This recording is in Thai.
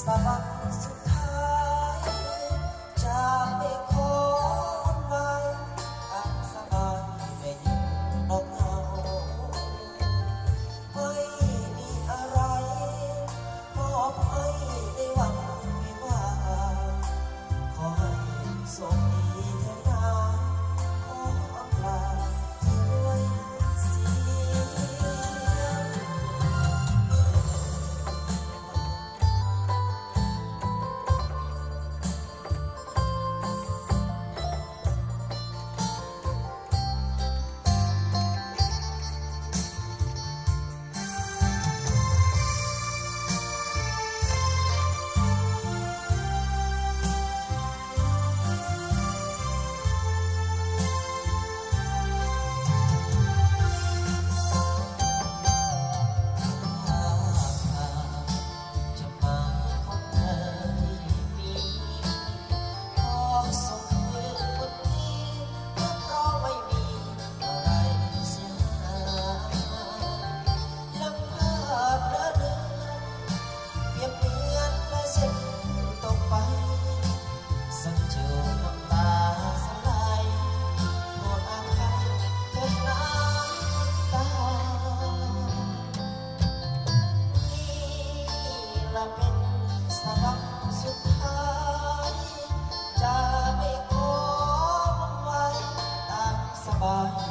สวัสดีสุดท้ายจะไม่ขอไว้อันสบายไม่ยิ่งนอกเอาไม่มีอะไรมอบให้ในวันวิวาขอให้โชคดีเถิดนาขออำลาที่ด้วยเสียง จะมาพบเธอที่มีขอส่งมือคนนี้ก็เพราะไม่มีอะไรเสียหายลำพาเพลิดเดินเปรียบเหมือนลายเส้นตกไปสักจูบน้ำตาสลายโปรดอภัยเถิดน้ำตา นี่ละเป็นสวัสดีสุดท้ายจะไม่ขอไว้ตามสบาย